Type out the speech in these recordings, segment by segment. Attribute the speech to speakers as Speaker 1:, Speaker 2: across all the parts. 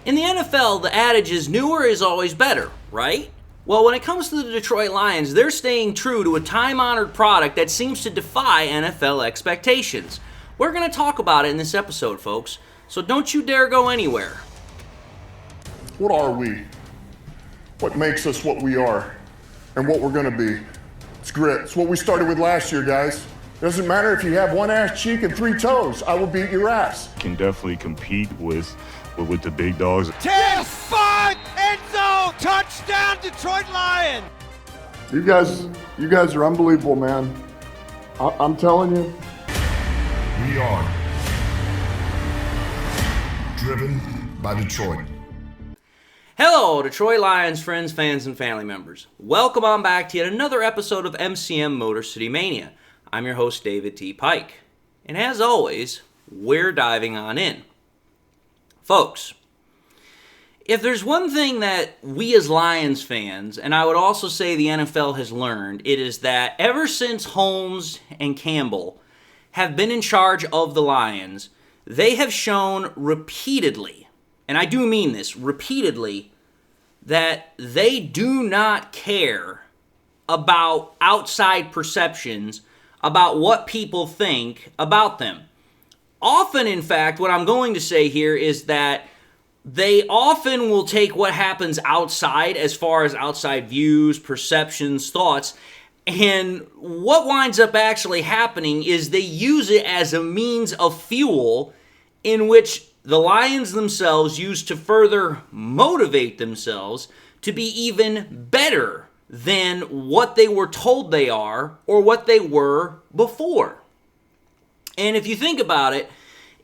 Speaker 1: In the NFL, the adage is newer is always better, right? Well, when it comes to the Detroit Lions, they're staying true to a time-honored product that seems to defy NFL expectations. We're going to talk about it in this episode, folks, so don't you dare go anywhere.
Speaker 2: What are we? What makes us what we are and what we're going to be? It's grit. It's what we started with last year, guys. It doesn't matter if you have one ass cheek and three toes. I will beat your ass.
Speaker 3: Can definitely compete with the big dogs.
Speaker 4: 10-5 end zone touchdown Detroit Lions.
Speaker 2: You guys are unbelievable, man. I'm telling you.
Speaker 5: We are driven by Detroit.
Speaker 1: Hello, Detroit Lions friends, fans, and family members. Welcome on back to yet another episode of MCM Motor City Mania. I'm your host, David T. Pike. And as always, we're diving on in. Folks, if there's one thing that we as Lions fans, and I would also say the NFL has learned, it is that ever since Holmes and Campbell have been in charge of the Lions, they have shown repeatedly, and I do mean this, repeatedly, that they do not care about outside perceptions, about what people think about them. Often, in fact, what I'm going to say here is that they often will take what happens outside as far as outside views, perceptions, thoughts, and what winds up actually happening is they use it as a means of fuel in which the Lions themselves use to further motivate themselves to be even better than what they were told they are or what they were before. And if you think about it,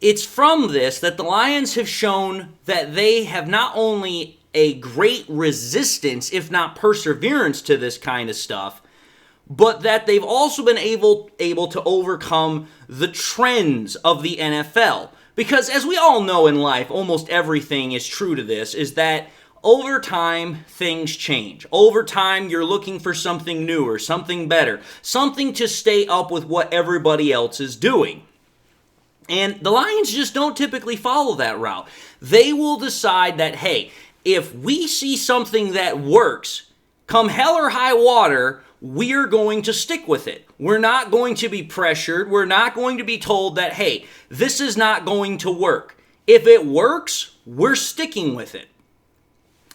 Speaker 1: it's from this that the Lions have shown that they have not only a great resistance, if not perseverance to this kind of stuff, but that they've also been able to overcome the trends of the NFL. Because as we all know in life, almost everything is true to this, is that over time, things change. Over time, you're looking for something newer, something better, something to stay up with what everybody else is doing. And the Lions just don't typically follow that route. They will decide that, hey, if we see something that works, come hell or high water, we're going to stick with it. We're not going to be pressured. We're not going to be told that, hey, this is not going to work. If it works, we're sticking with it.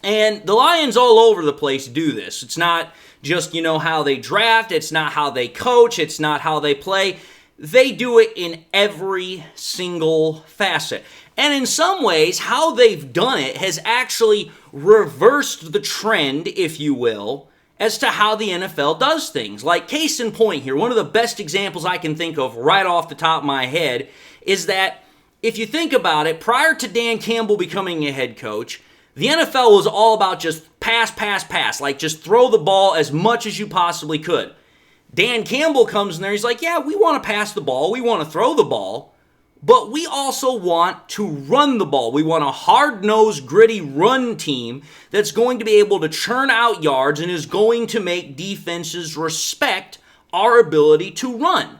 Speaker 1: And the Lions all over the place do this. It's not just, how they draft. It's not how they coach. It's not how they play. They do it in every single facet. And in some ways, how they've done it has actually reversed the trend, if you will, as to how the NFL does things. Like, case in point here, one of the best examples I can think of right off the top of my head is that if you think about it, prior to Dan Campbell becoming a head coach, the NFL was all about just pass, like just throw the ball as much as you possibly could. Dan Campbell comes in there, he's like, yeah, we want to pass the ball, we want to throw the ball, but we also want to run the ball. We want a hard-nosed, gritty run team that's going to be able to churn out yards and is going to make defenses respect our ability to run.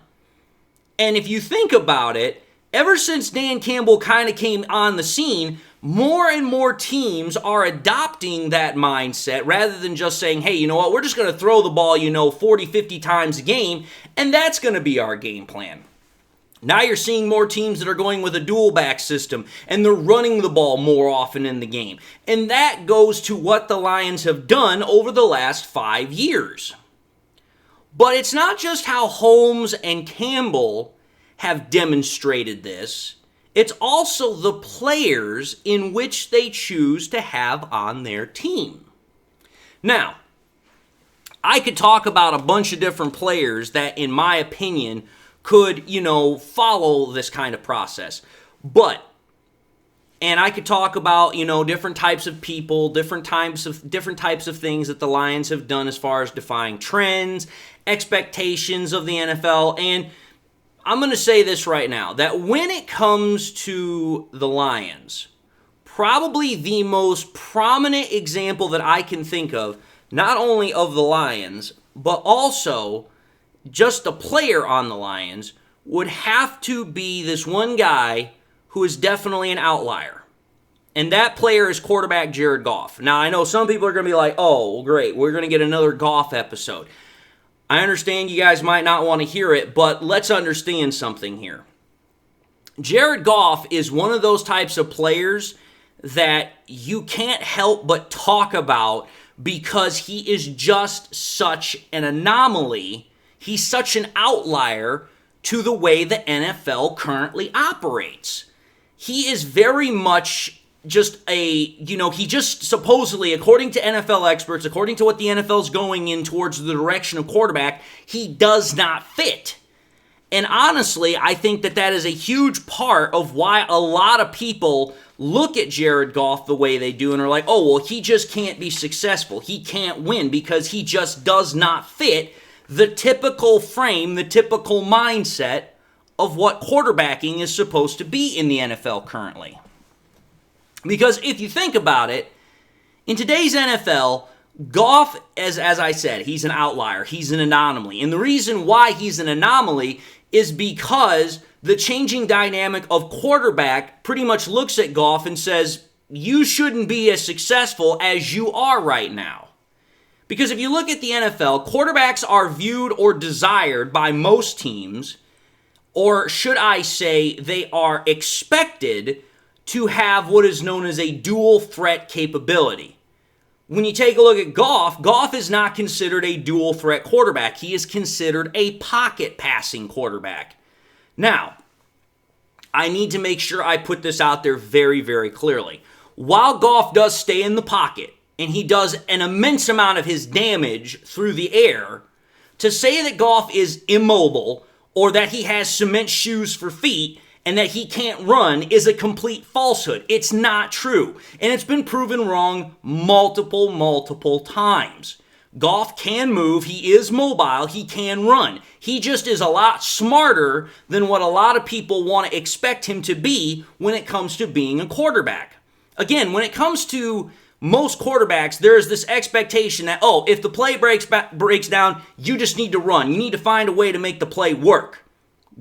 Speaker 1: And if you think about it, ever since Dan Campbell kind of came on the scene, more and more teams are adopting that mindset rather than just saying, hey, you know what, we're just going to throw the ball, 40, 50 times a game, and that's going to be our game plan. Now you're seeing more teams that are going with a dual back system, and they're running the ball more often in the game. And that goes to what the Lions have done over the last 5 years. But it's not just how Holmes and Campbell have demonstrated this. It's also the players in which they choose to have on their team. Now, I could talk about a bunch of different players that, in my opinion, could, follow this kind of process. And I could talk about, different types of people, different types of things that the Lions have done as far as defying trends, expectations of the NFL, and I'm going to say this right now, that when it comes to the Lions, probably the most prominent example that I can think of, not only of the Lions, but also just a player on the Lions, would have to be this one guy who is definitely an outlier. And that player is quarterback Jared Goff. Now, I know some people are going to be like, oh, well, great, we're going to get another Goff episode. I understand you guys might not want to hear it, but let's understand something here. Jared Goff is one of those types of players that you can't help but talk about because he is just such an anomaly. He's such an outlier to the way the NFL currently operates. He is very much just he just supposedly, according to NFL experts, according to what the NFL's going in towards the direction of quarterback, he does not fit. And honestly, I think that is a huge part of why a lot of people look at Jared Goff the way they do and are like, oh, well, he just can't be successful. He can't win because he just does not fit the typical frame, the typical mindset of what quarterbacking is supposed to be in the NFL currently. Because if you think about it, in today's NFL, Goff, as I said, he's an outlier. He's an anomaly. And the reason why he's an anomaly is because the changing dynamic of quarterback pretty much looks at Goff and says, you shouldn't be as successful as you are right now. Because if you look at the NFL, quarterbacks are viewed or desired by most teams, or should I say they are expected to have what is known as a dual threat capability. When you take a look at Goff, Goff is not considered a dual threat quarterback. He is considered a pocket passing quarterback. Now, I need to make sure I put this out there very, very clearly. While Goff does stay in the pocket, and he does an immense amount of his damage through the air, to say that Goff is immobile or that he has cement shoes for feet and that he can't run is a complete falsehood. It's not true. And it's been proven wrong multiple times. Goff can move, he is mobile, he can run. He just is a lot smarter than what a lot of people want to expect him to be when it comes to being a quarterback. Again, when it comes to most quarterbacks, there is this expectation that, oh, if the play breaks down, you just need to run. You need to find a way to make the play work.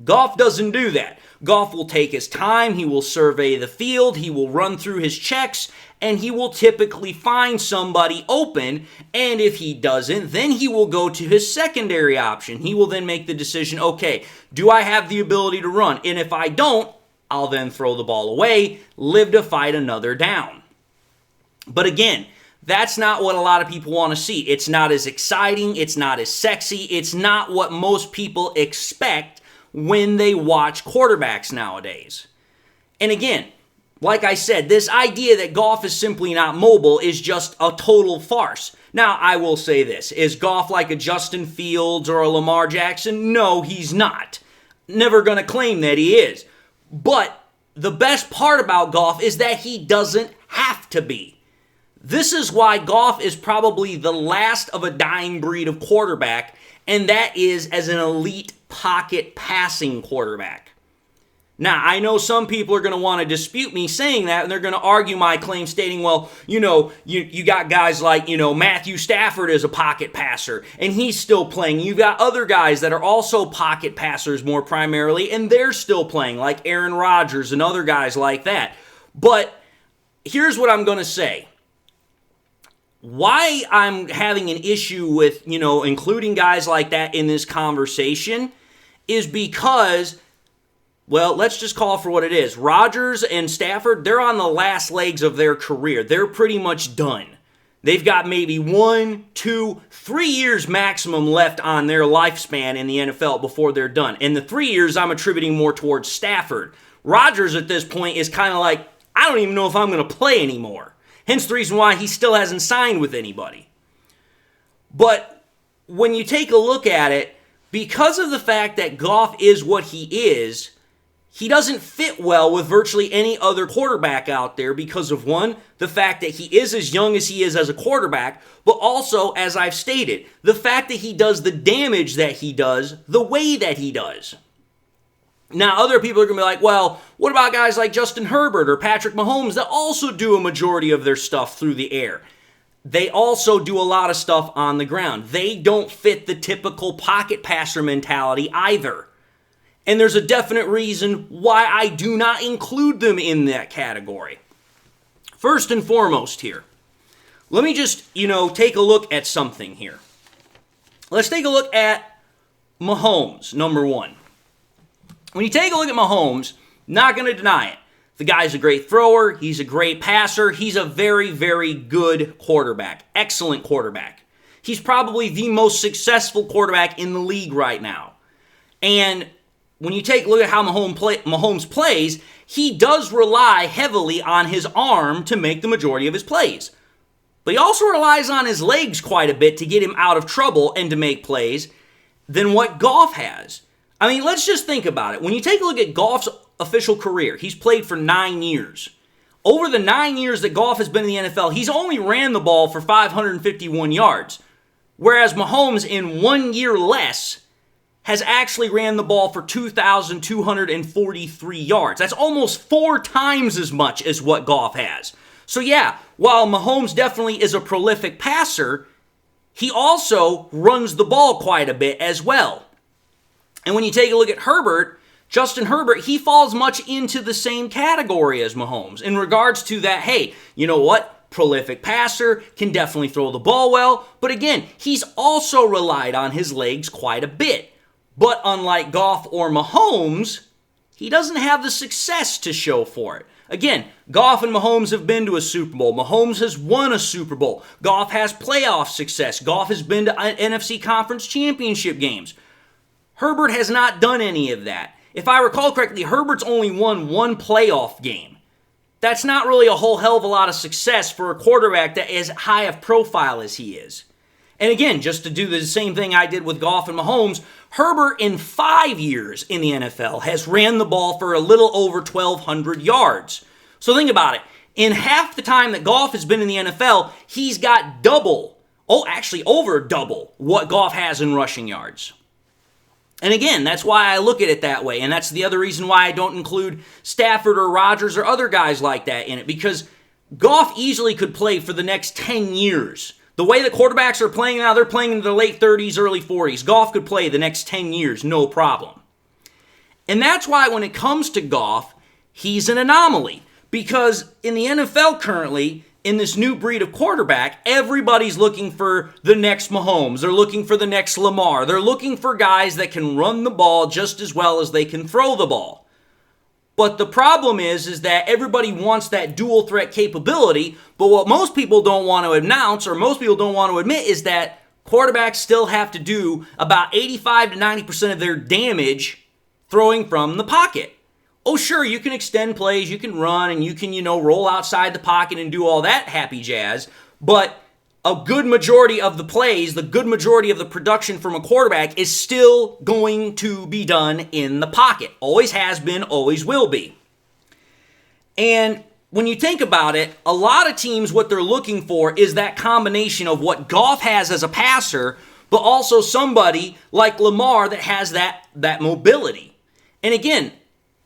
Speaker 1: Goff doesn't do that. Goff will take his time, he will survey the field, he will run through his checks, and he will typically find somebody open, and if he doesn't, then he will go to his secondary option. He will then make the decision, okay, do I have the ability to run? And if I don't, I'll then throw the ball away, live to fight another down. But again, that's not what a lot of people want to see. It's not as exciting, it's not as sexy, it's not what most people expect when they watch quarterbacks nowadays. And again, like I said, this idea that Goff is simply not mobile is just a total farce. Now, I will say this. Is Goff like a Justin Fields or a Lamar Jackson? No, he's not. Never going to claim that he is. But the best part about Goff is that he doesn't have to be. This is why Goff is probably the last of a dying breed of quarterback, and that is as an elite pocket passing quarterback. Now, I know some people are going to want to dispute me saying that, and they're going to argue my claim stating, well, you got guys like, Matthew Stafford is a pocket passer, and he's still playing. You've got other guys that are also pocket passers more primarily, and they're still playing, like Aaron Rodgers and other guys like that. But here's what I'm going to say. Why I'm having an issue with, including guys like that in this conversation is because, well, let's just call it for what it is. Rodgers and Stafford, they're on the last legs of their career. They're pretty much done. They've got maybe 1, 2, 3 years maximum left on their lifespan in the NFL before they're done. And the 3 years I'm attributing more towards Stafford. Rodgers at this point is kind of like, I don't even know if I'm going to play anymore. Hence the reason why he still hasn't signed with anybody. But when you take a look at it, because of the fact that Goff is what he is, he doesn't fit well with virtually any other quarterback out there because of, one, the fact that he is as young as he is as a quarterback, but also, as I've stated, the fact that he does the damage that he does the way that he does. Now, other people are going to be like, well, what about guys like Justin Herbert or Patrick Mahomes that also do a majority of their stuff through the air? They also do a lot of stuff on the ground. They don't fit the typical pocket passer mentality either. And there's a definite reason why I do not include them in that category. first and foremost here, let me just, take a look at something here. Let's take a look at Mahomes, number one. When you take a look at Mahomes, not going to deny it. The guy's a great thrower. He's a great passer. He's a very, very good quarterback. Excellent quarterback. He's probably the most successful quarterback in the league right now. And when you take a look at how Mahomes plays, he does rely heavily on his arm to make the majority of his plays. But he also relies on his legs quite a bit to get him out of trouble and to make plays than what Goff has. I mean, let's just think about it. When you take a look at Goff's official career, he's played for 9 years. Over the 9 years that Goff has been in the NFL, he's only ran the ball for 551 yards. Whereas Mahomes, in 1 year less, has actually ran the ball for 2,243 yards. That's almost 4 times as much as what Goff has. So yeah, while Mahomes definitely is a prolific passer, he also runs the ball quite a bit as well. And when you take a look at Herbert, Justin Herbert, he falls much into the same category as Mahomes in regards to that, hey, you know what? Prolific passer, can definitely throw the ball well, but again, he's also relied on his legs quite a bit. But unlike Goff or Mahomes, he doesn't have the success to show for it. Again, Goff and Mahomes have been to a Super Bowl. Mahomes has won a Super Bowl. Goff has playoff success. Goff has been to NFC Conference Championship games. Herbert has not done any of that. If I recall correctly, Herbert's only won 1 playoff game. That's not really a whole hell of a lot of success for a quarterback that is high of profile as he is. And again, just to do the same thing I did with Goff and Mahomes, Herbert in 5 years in the NFL has ran the ball for a little over 1,200 yards. So think about it. In half the time that Goff has been in the NFL, he's got over double what Goff has in rushing yards. And again, that's why I look at it that way. And that's the other reason why I don't include Stafford or Rodgers or other guys like that in it. Because Goff easily could play for the next 10 years. The way that quarterbacks are playing now, they're playing in their late 30s, early 40s. Goff could play the next 10 years, no problem. And that's why when it comes to Goff, he's an anomaly. Because in the NFL currently, in this new breed of quarterback, everybody's looking for the next Mahomes. They're looking for the next Lamar. They're looking for guys that can run the ball just as well as they can throw the ball. But the problem is that everybody wants that dual threat capability, but what most people don't want to announce or most people don't want to admit is that quarterbacks still have to do about 85 to 90% of their damage throwing from the pocket. Oh, sure, you can extend plays, you can run, and you can, roll outside the pocket and do all that happy jazz, but a good majority of the plays, the good majority of the production from a quarterback is still going to be done in the pocket. Always has been, always will be. And when you think about it, a lot of teams, what they're looking for is that combination of what Goff has as a passer, but also somebody like Lamar that has that mobility. And again,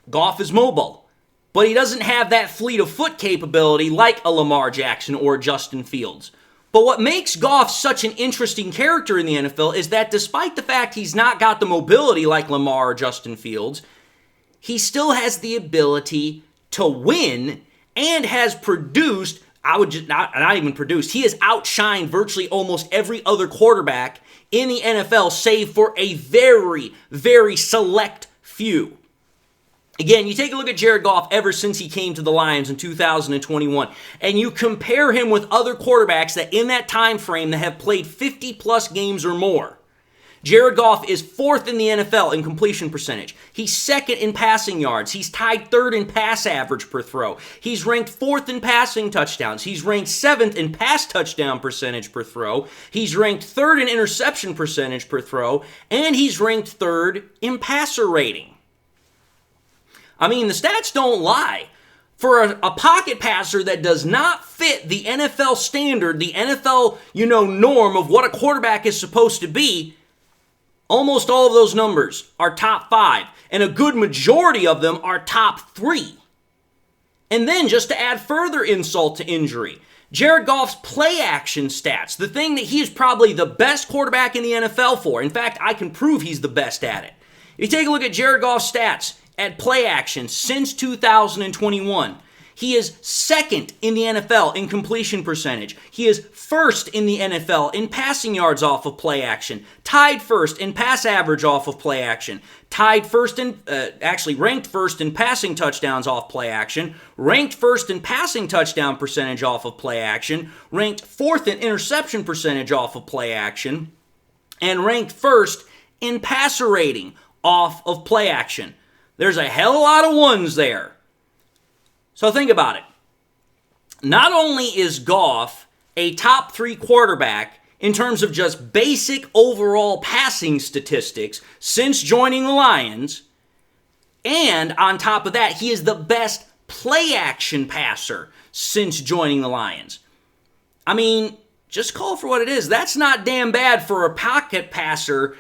Speaker 1: Goff is mobile, but he doesn't have that fleet of foot capability like a Lamar Jackson or Justin Fields. But what makes Goff such an interesting character in the NFL is that despite the fact he's not got the mobility like Lamar or Justin Fields, he still has the ability to win and has produced, not even produced, he has outshined virtually almost every other quarterback in the NFL save for a very, very select few. Again, you take a look at Jared Goff ever since he came to the Lions in 2021, and you compare him with other quarterbacks that in that time frame that have played 50-plus games or more. Jared Goff is 4th in the NFL in completion percentage. He's 2nd in passing yards. He's tied 3rd in pass average per throw. He's ranked 4th in passing touchdowns. He's ranked 7th in pass touchdown percentage per throw. He's ranked 3rd in interception percentage per throw, and he's ranked 3rd in passer rating. I mean, the stats don't lie. For a pocket passer that does not fit the NFL standard, the NFL, norm of what a quarterback is supposed to be, almost all of those numbers are top 5, and a good majority of them are top 3. And then, just to add further insult to injury, Jared Goff's play action stats, the thing that he is probably the best quarterback in the NFL for. In fact, I can prove he's the best at it. If you take a look at Jared Goff's stats at play action since 2021, He is second in the NFL in completion percentage. He is first in the NFL in passing yards off of play action. Tied first in pass average off of play action. Ranked first in passing touchdowns off play action. Ranked first in passing touchdown percentage off of play action. Ranked fourth in interception percentage off of play action. And ranked first in passer rating off of play action. There's a hell of a lot of ones there. So think about it. Not only is Goff a top 3 quarterback in terms of just basic overall passing statistics since joining the Lions, and on top of that, he is the best play action passer since joining the Lions. I mean, just call it for what it is. That's not damn bad for a pocket passer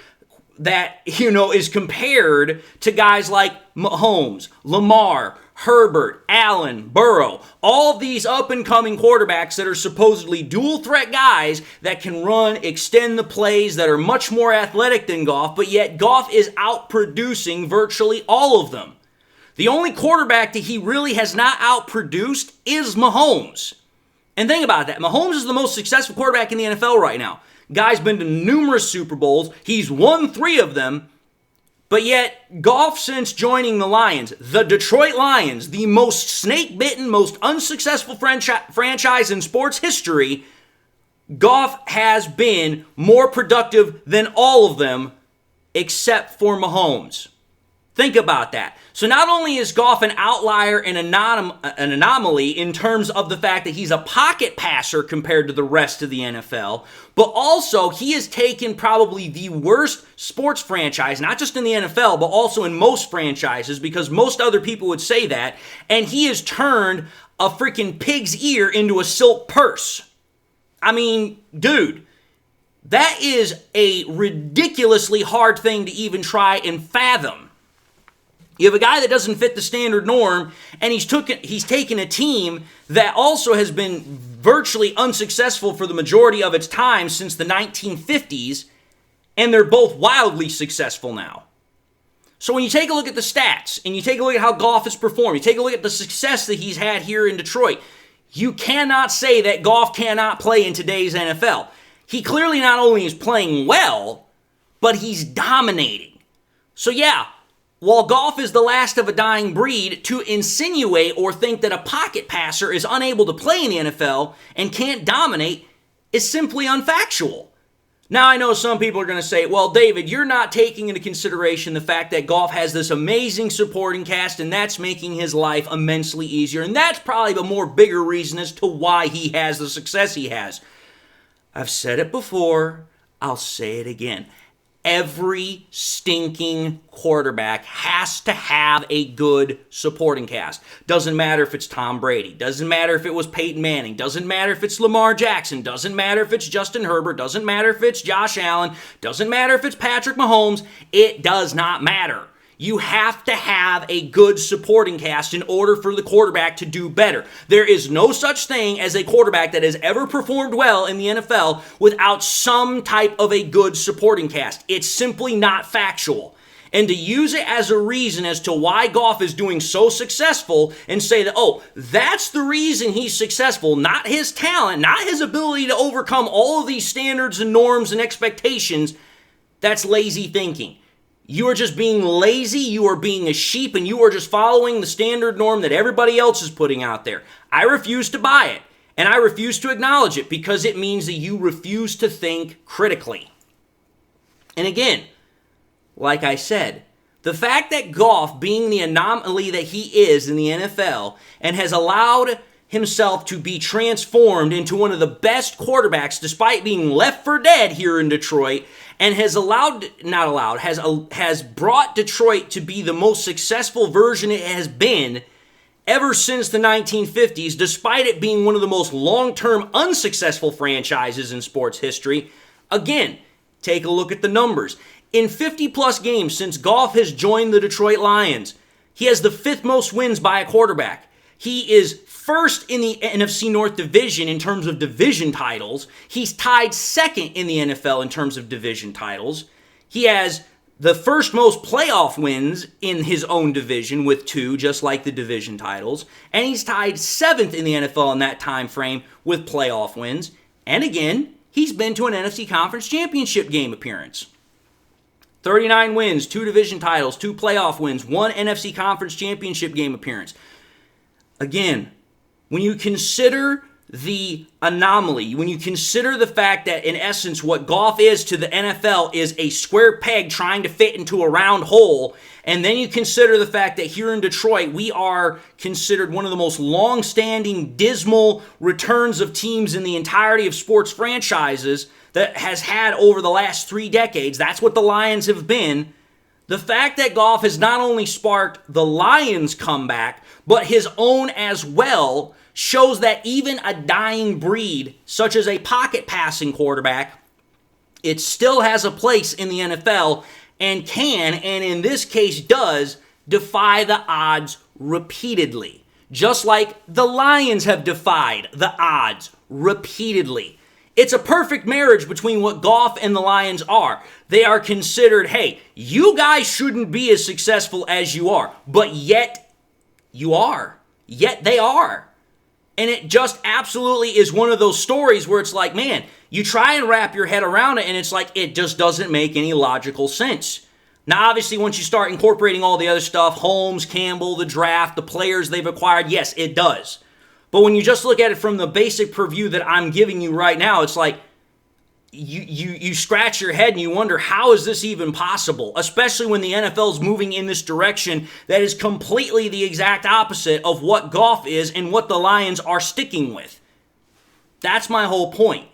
Speaker 1: that, is compared to guys like Mahomes, Lamar, Herbert, Allen, Burrow, all of these up-and-coming quarterbacks that are supposedly dual-threat guys that can run, extend the plays, that are much more athletic than Goff, but yet Goff is outproducing virtually all of them. The only quarterback that he really has not outproduced is Mahomes. And think about that. Mahomes is the most successful quarterback in the NFL right now. Guy's been to numerous Super Bowls. He's won 3 of them. But yet, Goff, since joining the Lions, the Detroit Lions, the most snake-bitten, most unsuccessful franchise in sports history, Goff has been more productive than all of them except for Mahomes. Think about that. So not only is Goff an outlier and an anomaly in terms of the fact that he's a pocket passer compared to the rest of the NFL, but also he has taken probably the worst sports franchise, not just in the NFL, but also in most franchises, because most other people would say that, and he has turned a freaking pig's ear into a silk purse. I mean, dude, that is a ridiculously hard thing to even try and fathom. You have a guy that doesn't fit the standard norm, and he's taken a team that also has been virtually unsuccessful for the majority of its time since the 1950s, and they're both wildly successful now. So when you take a look at the stats, and you take a look at how Goff has performed, you take a look at the success that he's had here in Detroit, you cannot say that Goff cannot play in today's NFL. He clearly not only is playing well, but he's dominating. So yeah, while Goff is the last of a dying breed, to insinuate or think that a pocket passer is unable to play in the NFL and can't dominate is simply unfactual. Now, I know some people are going to say, well, David, you're not taking into consideration the fact that Goff has this amazing supporting cast, and that's making his life immensely easier. And that's probably the more bigger reason as to why he has the success he has. I've said it before. I'll say it again. Every stinking quarterback has to have a good supporting cast. Doesn't matter if it's Tom Brady. Doesn't matter if it was Peyton Manning. Doesn't matter if it's Lamar Jackson. Doesn't matter if it's Justin Herbert. Doesn't matter if it's Josh Allen. Doesn't matter if it's Patrick Mahomes. It does not matter. You have to have a good supporting cast in order for the quarterback to do better. There is no such thing as a quarterback that has ever performed well in the NFL without some type of a good supporting cast. It's simply not factual. And to use it as a reason as to why Goff is doing so successful and say that, oh, that's the reason he's successful, not his talent, not his ability to overcome all of these standards and norms and expectations, that's lazy thinking. You are just being lazy, you are being a sheep, and you are just following the standard norm that everybody else is putting out there. I refuse to buy it, and I refuse to acknowledge it because it means that you refuse to think critically. And again, like I said, the fact that Goff, being the anomaly that he is in the NFL, and has allowed himself to be transformed into one of the best quarterbacks despite being left for dead here in Detroit, and has brought Detroit to be the most successful version it has been ever since the 1950s, despite it being one of the most long-term unsuccessful franchises in sports history. Again, take a look at the numbers. In 50-plus games since Goff has joined the Detroit Lions, he has the 5th most wins by a quarterback. He is first in the NFC North Division in terms of division titles. He's tied second in the NFL in terms of division titles. He has the first most playoff wins in his own division with 2, just like the division titles. And he's tied 7th in the NFL in that time frame with playoff wins. And again, he's been to an NFC Conference Championship game appearance. 39 wins, 2 division titles, 2 playoff wins, 1 NFC Conference Championship game appearance. Again, when you consider the anomaly, when you consider the fact that in essence what Goff is to the NFL is a square peg trying to fit into a round hole, and then you consider the fact that here in Detroit we are considered one of the most long-standing, dismal returns of teams in the entirety of sports franchises that has had over the last 3 decades. That's what the Lions have been. The fact that Goff has not only sparked the Lions' comeback, but his own as well, shows that even a dying breed, such as a pocket passing quarterback, it still has a place in the NFL and can, and in this case does, defy the odds repeatedly. Just like the Lions have defied the odds repeatedly. It's a perfect marriage between what Goff and the Lions are. They are considered, hey, you guys shouldn't be as successful as you are, but yet you are. Yet they are. And it just absolutely is one of those stories where it's like, man, you try and wrap your head around it and it's like it just doesn't make any logical sense. Now, obviously, once you start incorporating all the other stuff, Holmes, Campbell, the draft, the players they've acquired, yes, it does. But when you just look at it from the basic purview that I'm giving you right now, it's like you scratch your head and you wonder, how is this even possible? Especially when the NFL is moving in this direction that is completely the exact opposite of what Goff is and what the Lions are sticking with. That's my whole point.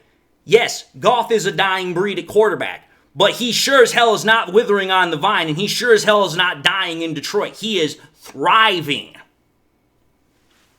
Speaker 1: Yes, Goff is a dying breed at quarterback, but he sure as hell is not withering on the vine, and he sure as hell is not dying in Detroit. He is thriving.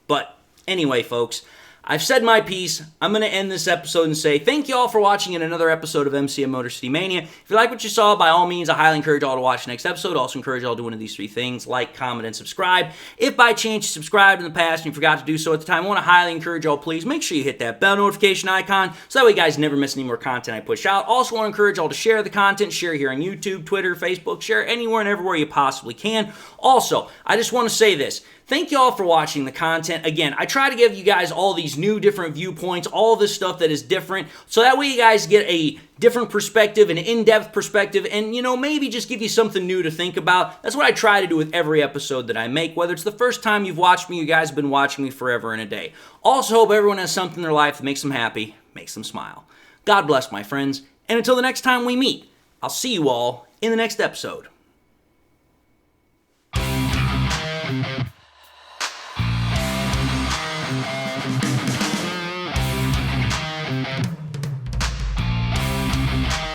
Speaker 1: But anyway, folks, I've said my piece. I'm going to end this episode and say thank you all for watching in another episode of MCM Motor City Mania. If you like what you saw, by all means, I highly encourage you all to watch the next episode. Also encourage you all to do one of these 3 things: like, comment, and subscribe. If by chance you subscribed in the past and you forgot to do so at the time, I want to highly encourage you all, please make sure you hit that bell notification icon so that way you guys never miss any more content I push out. Also want to encourage you all to share the content. Share here on YouTube, Twitter, Facebook. Share anywhere and everywhere you possibly can. Also, I just want to say this. Thank you all for watching the content. Again, I try to give you guys all these new different viewpoints, all this stuff that is different, so that way you guys get a different perspective, an in-depth perspective, and, you know, maybe just give you something new to think about. That's what I try to do with every episode that I make. Whether it's the first time you've watched me, you guys have been watching me forever and a day. Also hope everyone has something in their life that makes them happy, makes them smile. God bless, my friends, and until the next time we meet, I'll see you all in the next episode.